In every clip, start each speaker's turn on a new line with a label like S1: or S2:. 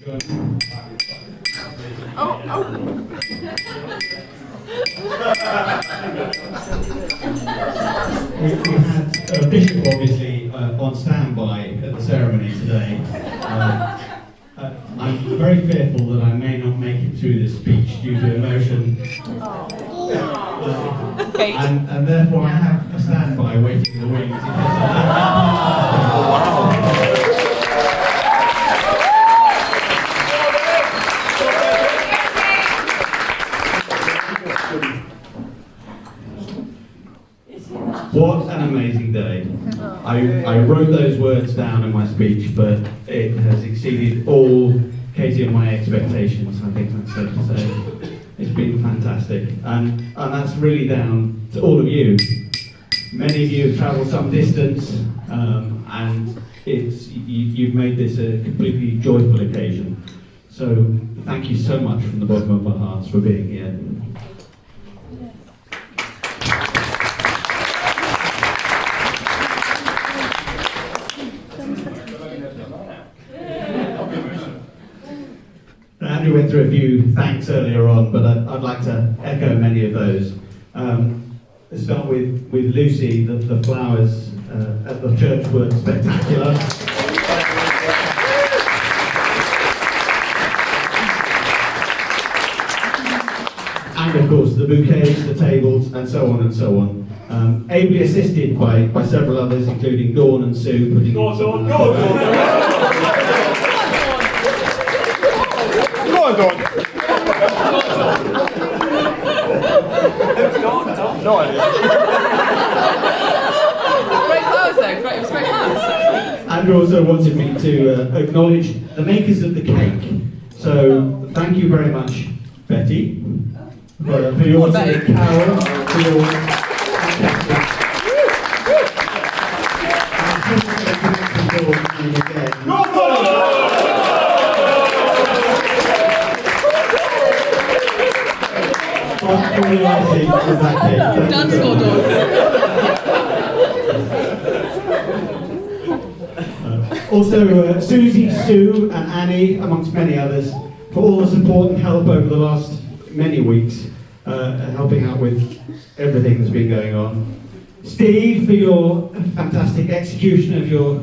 S1: We had a bishop obviously on standby at the ceremony today. I'm very fearful that I may not make it through this speech due to emotion. And therefore I have a standby waiting in the wings. What an amazing day. I wrote those words down in my speech, but it has exceeded all Katie and my expectations, I think that's safe to say. It's been fantastic. And that's really down to all of you. Many of you have travelled some distance, and you've made this a completely joyful occasion. So thank you so much from the bottom of our hearts for being here. Andrew went through a few thanks earlier on, but I'd like to echo many of those. Let's start with Lucy. The flowers at the church were spectacular. And of course the bouquets, the tables, and so on and so on. Ably assisted by several others, including Dawn and Sue, putting
S2: Dawn. No idea.
S3: Great flowers though, it was great flowers.
S1: Andrew also wanted me to acknowledge the makers of the cake. So thank you very much, Betty, for your
S3: Betty.
S1: Carol, for your
S3: Dance for
S1: Also, Susie, Sue and Annie, amongst many others, for all the support and help over the last many weeks, helping out with everything that's been going on. Steve, for your fantastic execution of your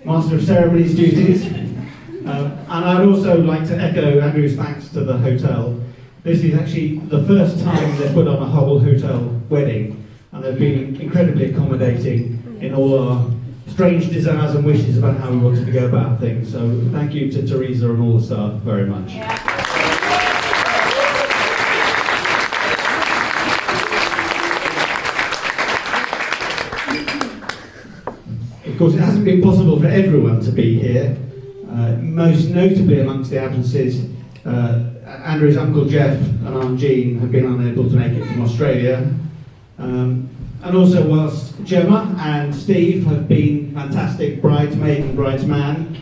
S1: Master of Ceremonies duties. And I'd also like to echo Andrew's thanks to the hotel. This is actually the first time they've put on a whole hotel wedding, and they've been incredibly accommodating in all our strange desires and wishes about how we wanted to go about things. So thank you to Teresa and all the staff very much. Of course, it hasn't been possible for everyone to be here, most notably amongst the absences. Andrew's Uncle Jeff and Aunt Jean have been unable to make it from Australia. And also whilst Gemma and Steve have been fantastic bridesmaid and bridesman,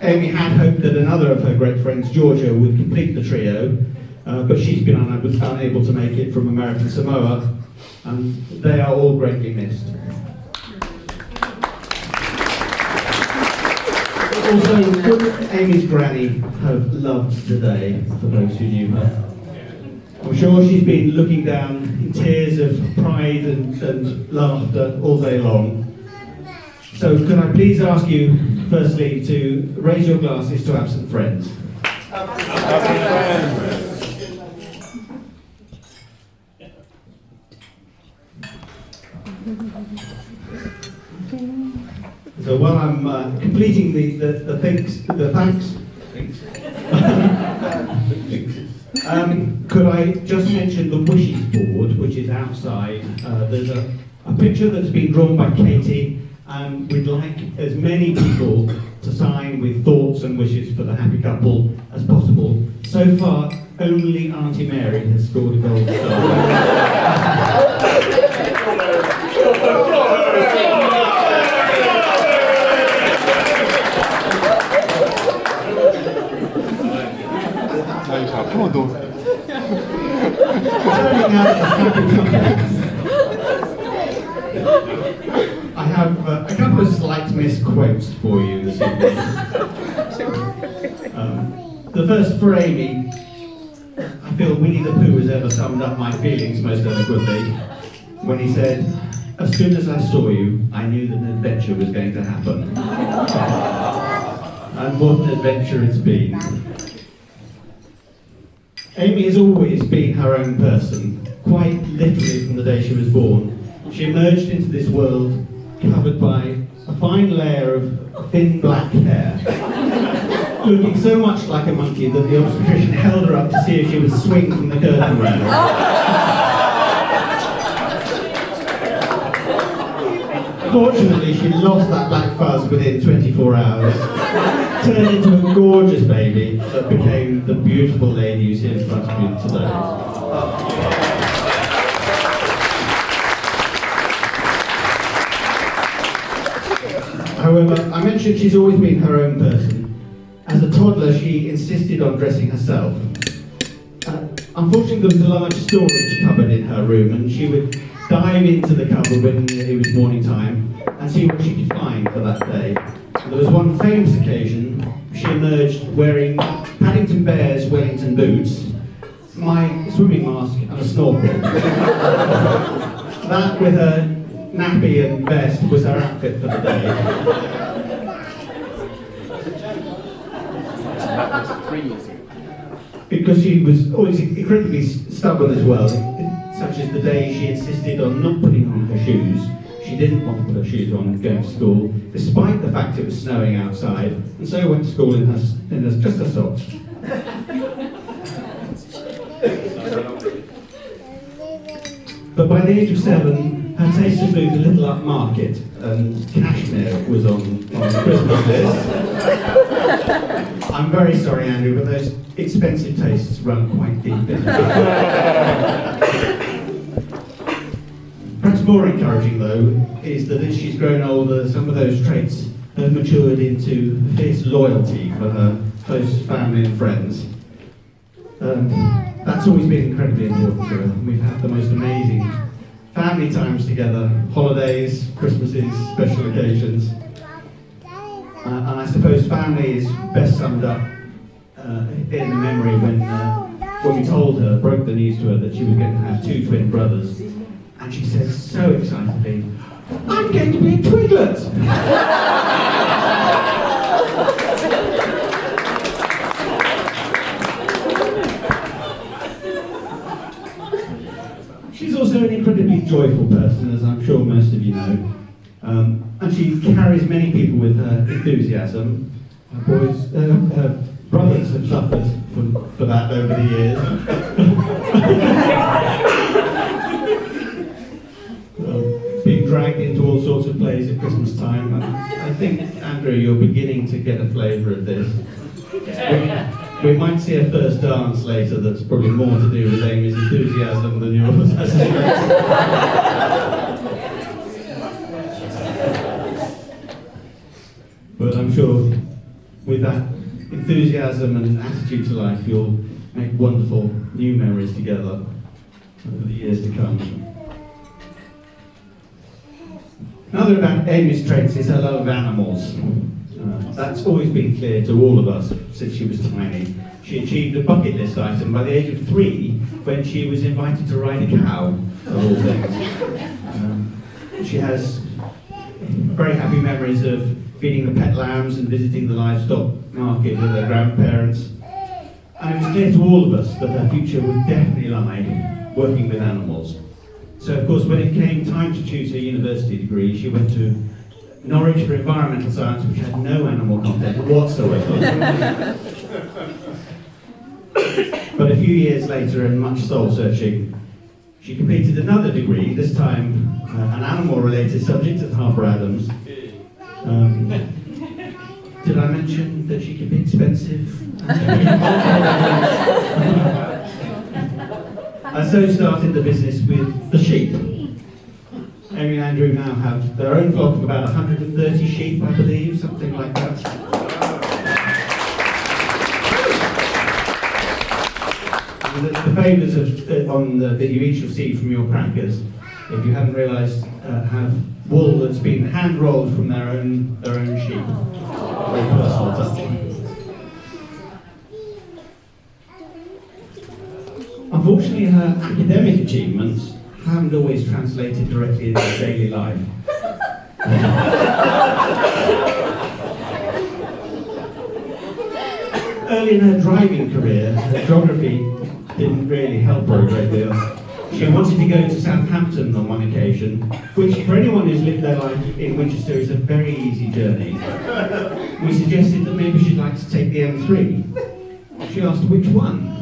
S1: Amy had hoped that another of her great friends, Georgia, would complete the trio, but she's been unable to make it from American Samoa, and they are all greatly missed. Also, would Amy's granny have loved today, for those who knew her? I'm sure she's been looking down in tears of pride and laughter all day long. So could I please ask you, firstly, to raise your glasses to absent friends. So while I'm completing the thanks, could I just mention the wishes board, which is outside. There's a picture that's been drawn by Katie, and we'd like as many people to sign with thoughts and wishes for the happy couple as possible. So far, only Auntie Mary has scored a gold star.
S2: Come on, Dawn.
S1: I have a couple of slight misquotes for you this evening. The first for Amy, I feel Winnie the Pooh has ever summed up my feelings most eloquently when he said, "As soon as I saw you, I knew that an adventure was going to happen." And what an adventure it's been. Amy has always been her own person, quite literally from the day she was born. She emerged into this world covered by a fine layer of thin black hair, looking so much like a monkey that the obstetrician held her up to see if she would swing from the curtain rail. Fortunately, she lost that black fuzz within 24 hours, turned into a gorgeous baby that became the beautiful lady you see in front of you today. However, I mentioned she's always been her own person. As a toddler, she insisted on dressing herself. Unfortunately, there was a large storage cupboard in her room, and she would dive into the cupboard when it was morning time and see what she could find for that day. There was one famous occasion she emerged wearing Paddington Bear's Wellington boots, my swimming mask and a snorkel. That, with her nappy and vest, was her outfit for the day.
S2: That was 3 years ago.
S1: Because she was always incredibly stubborn as well, such as the day she insisted on not putting on her shoes. She didn't want to put her shoes on going to school, despite the fact it was snowing outside, and so went to school in just her socks. But by the age of 7, her taste had moved a little upmarket, and cashmere was on the Christmas list. I'm very sorry, Andrew, but those expensive tastes run quite deep in Perhaps more encouraging, though, is that as she's grown older, some of those traits have matured into fierce loyalty for her close family and friends. That's always been incredibly important to her. We've had the most amazing family times together, holidays, Christmases, special occasions. And I suppose family is best summed up in the memory when we told her, broke the news to her that she was going to have 2 twin brothers. And she said so excitedly, "I'm going to be a twiglet!" She's also an incredibly joyful person, as I'm sure most of you know. And she carries many people with her enthusiasm. Her brothers have suffered for that over the years. Being dragged into all sorts of plays at Christmas time. I think, Andrew, you're beginning to get a flavour of this. We might see a first dance later that's probably more to do with Amy's enthusiasm than yours. But I'm sure with that enthusiasm and attitude to life, you'll make wonderful new memories together over the years to come. Another about Amy's traits is her love of animals. That's always been clear to all of us since she was tiny. She achieved a bucket list item by the age of 3 when she was invited to ride a cow, of all things. She has very happy memories of feeding the pet lambs and visiting the livestock market with her grandparents. And it was clear to all of us that her future would definitely lie working with animals. So, of course, when it came time to choose her university degree, she went to Norwich for environmental science, which had no animal content whatsoever. But a few years later, and much soul-searching, she completed another degree, this time an animal-related subject at Harper Adams. Did I mention that she could be expensive? And so started the business with the sheep. Amy and Andrew now have their own flock of about 130 sheep, I believe, something like that. And the favours that you each receive from your crackers, if you haven't realised, have wool that's been hand rolled from their own sheep. Very personal touch. Unfortunately, her academic achievements haven't always translated directly into her daily life. Early in her driving career, her geography didn't really help her a great deal. She wanted to go to Southampton on one occasion, which for anyone who's lived their life in Winchester is a very easy journey. We suggested that maybe she'd like to take the M3. She asked which one.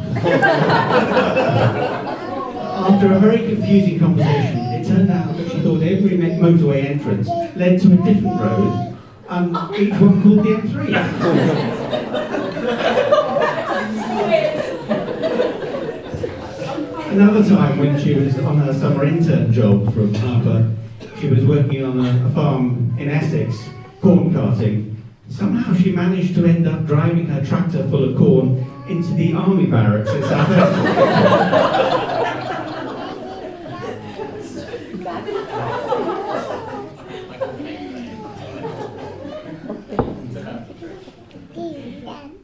S1: After a very confusing conversation, it turned out that she thought every motorway entrance led to a different road, and each one called the M3. Another time, when she was on her summer intern job from Harper, she was working on a farm in Essex, corn carting. Somehow she managed to end up driving her tractor full of corn into the army barracks in Southampton.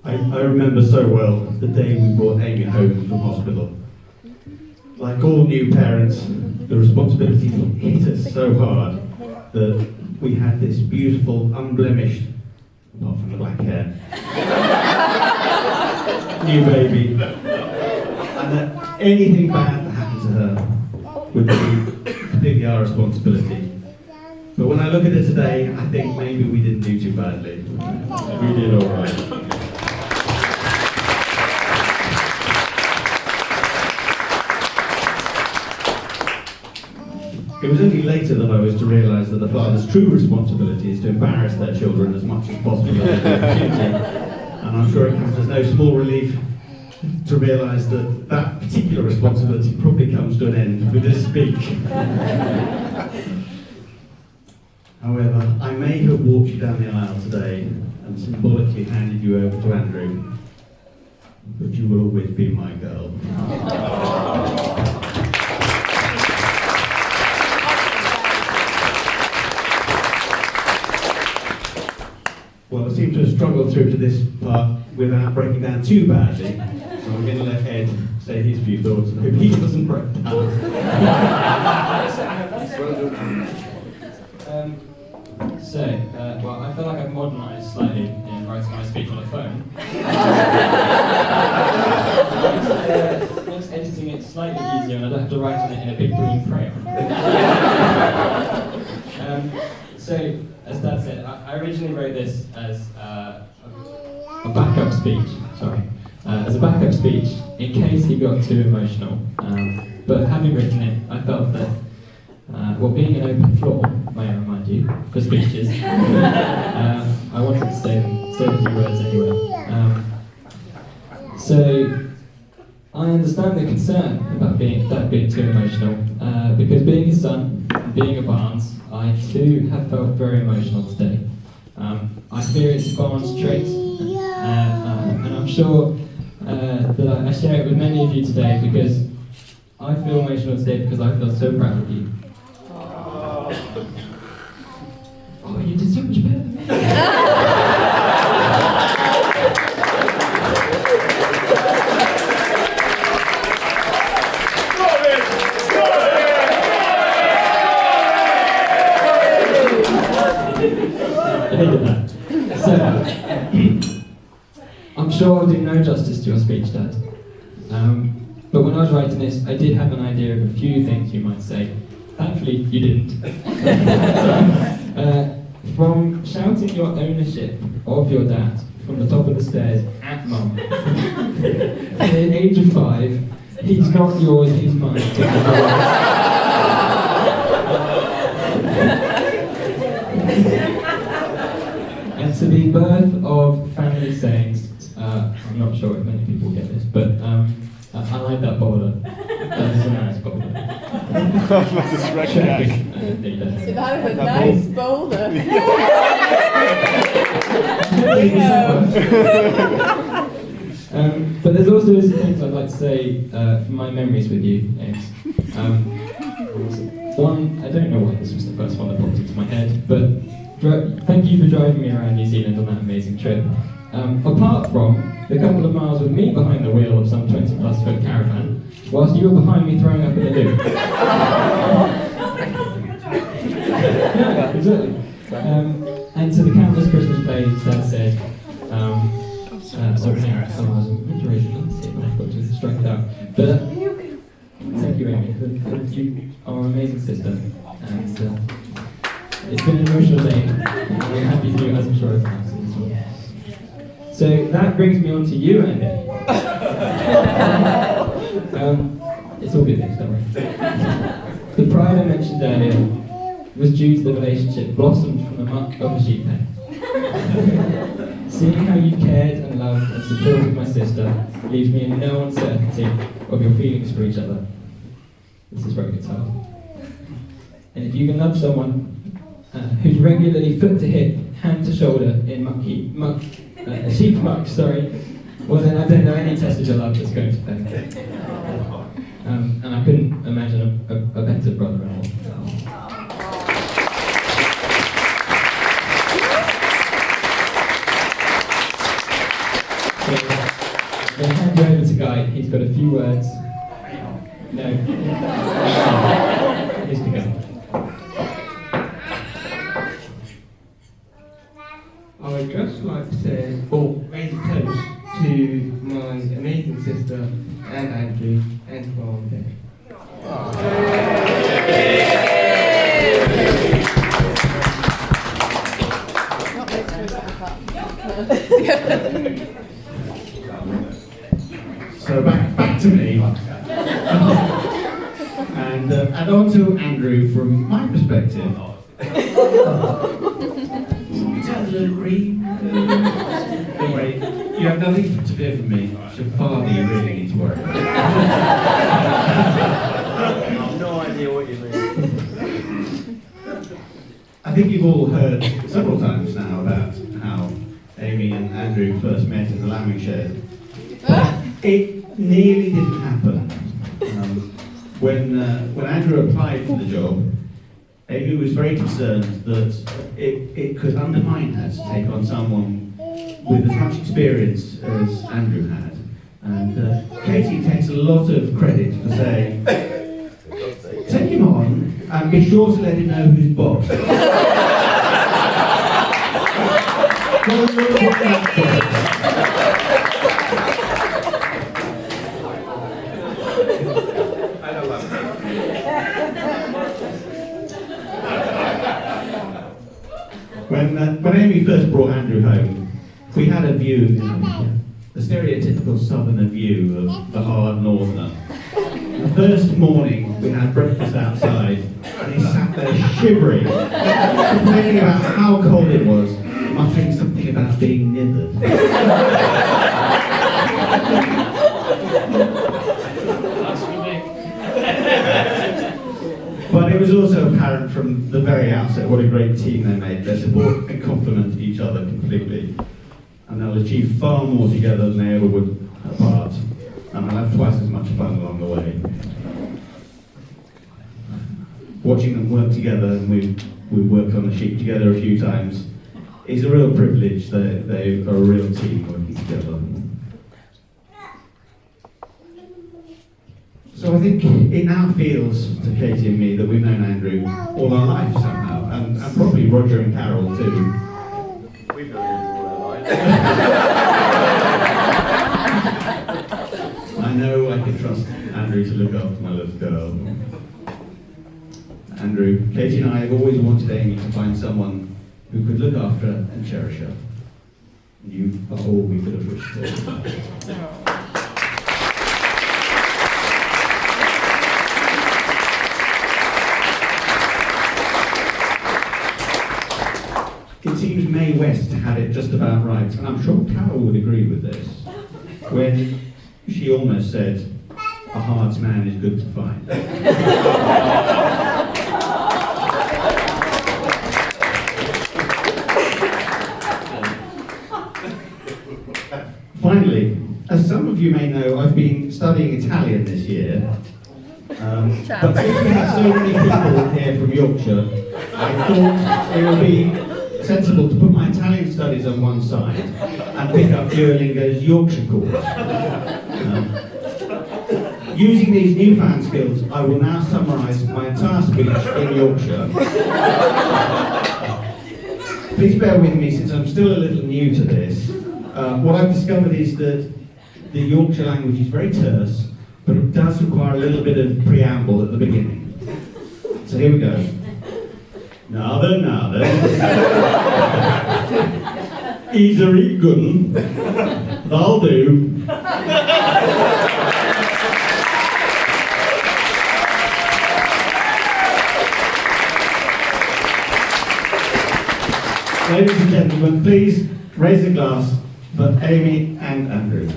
S1: I remember so well the day we brought Amy home from hospital. Like all new parents, the responsibility hit us so hard that we had this beautiful, unblemished, apart from the black hair, new baby, and that anything bad that happened to her would be completely our responsibility. But when I look at it today, I think maybe we didn't do too badly. We did all right. It was only later that I was to realise that the father's true responsibility is to embarrass their children as much as possible at the opportunity. And I'm sure it comes as no small relief to realise that that particular responsibility probably comes to an end with this speech. However, I may have walked you down the aisle today and symbolically handed you over to Andrew, but you will always be my girl. Well, I seem to have struggled through to this part without breaking down too badly, so I'm going to let Ed say his few thoughts and hope he doesn't break down.
S4: Well, I feel like I've modernised slightly in writing my speech on a phone. Makes editing it slightly easier, and I don't have to write on it in a big green crayon. As Dad said, I originally wrote this as a backup speech. As a backup speech in case he got too emotional. But having written it, I felt that being an open floor, may I remind you, for speeches, I wanted to say a few words anyway. So I understand the concern about Dad being too emotional, because being his son, and being a Barnes, I too have felt very emotional today. I fear it's a Barnes trait, and I'm sure that I share it with many of you today because I feel emotional today because I feel so proud of you. Oh, you did so much better than me. So, I'm sure I'll do no justice to your speech, Dad. But when I was writing this, I did have an idea of a few things you might say. Thankfully, you didn't. From shouting your ownership of your dad from the top of the stairs at Mum. At the age of 5, he's not yours, he's mine. And to the birth of family sayings, I'm not sure if many people get this, but I like that bowler. That is a nice bowler.
S2: That's a stretch gag.
S3: That is a nice boulder.
S4: But there's also some things I'd like to say from my memories with you, Ames. One, I don't know why this was the first one that popped into my head, but thank you for driving me around New Zealand on that amazing trip. Apart from the couple of miles with me behind the wheel of some 20+ foot caravan, whilst you were behind me throwing up in the loo. Yeah, exactly. And to the countless Christmas plays that said, hang on, I was meant to raise your glass here, but I forgot to strike it out. But thank you, Amy. You are an amazing sister, and it's been an emotional day. And I'm happy for you, as I'm sure everyone else is as well. So that brings me on to you, Andy. It's all good news, don't worry. The pride I mentioned earlier was due to the relationship blossomed from the muck of a sheep pen. Seeing how you cared and loved and supported my sister leaves me in no uncertainty of your feelings for each other. This is very good stuff. And if you can love someone who's regularly foot to hip, hand to shoulder in sheep muck, well then I don't know any test of your love that's going to fail. And I couldn't imagine a better brother-in-law. So, I'm going to hand you over to Guy. He's got a few words. No. Here's to go.
S5: I would just like to say, or raise a toast to my amazing sister and Andrew and Mom there.
S1: So back to me. And on to Andrew from my perspective. Don't worry, you have nothing to fear from me. It's your father you really need to worry about.
S2: I've no idea what you mean.
S1: I think you've all heard several times now about how Amy and Andrew first met in the lambing shed. It nearly didn't happen. When Andrew applied for the job, Amy was very concerned that it could undermine her to take on someone with as much experience as Andrew had. And Katie takes a lot of credit for saying, take him on and be sure to let him know who's boss. Don't look what that does. When Amy first brought Andrew home, we had a view, the stereotypical southerner view of the hard northerner. The first morning we had breakfast outside and he sat there shivering, complaining about how cold it was, muttering something about being nithered. But it was also apparent from the very outset what a great team they made. They support and complement each other completely. And they'll achieve far more together than they ever would apart. And they'll have twice as much fun along the way. Watching them work together, and we've worked on the sheep together a few times, is a real privilege. They are a real team working together. So I think it now feels to Katie and me that we've known Andrew all our lives somehow, and probably Roger and Carol too.
S2: We've known him all our lives.
S1: I know I can trust Andrew to look after my little girl. Andrew, Katie and I have always wanted Amy to find someone who could look after and cherish her. You are all we could have wished for. It seems Mae West had it just about right, and I'm sure Carol would agree with this, when she almost said, a hard man is good to find. Finally, as some of you may know, I've been studying Italian this year, but since we have so many people here from Yorkshire, I thought it would be sensible to put my Italian studies on one side and pick up Duolingo's Yorkshire course. Using these newfound skills, I will now summarise my entire speech in Yorkshire. Please bear with me since I'm still a little new to this. What I've discovered is that the Yorkshire language is very terse, but it does require a little bit of preamble at the beginning. So here we go. Now then, he's a real good un. That'll do. Ladies and gentlemen, please raise a glass for Amy and Andrew.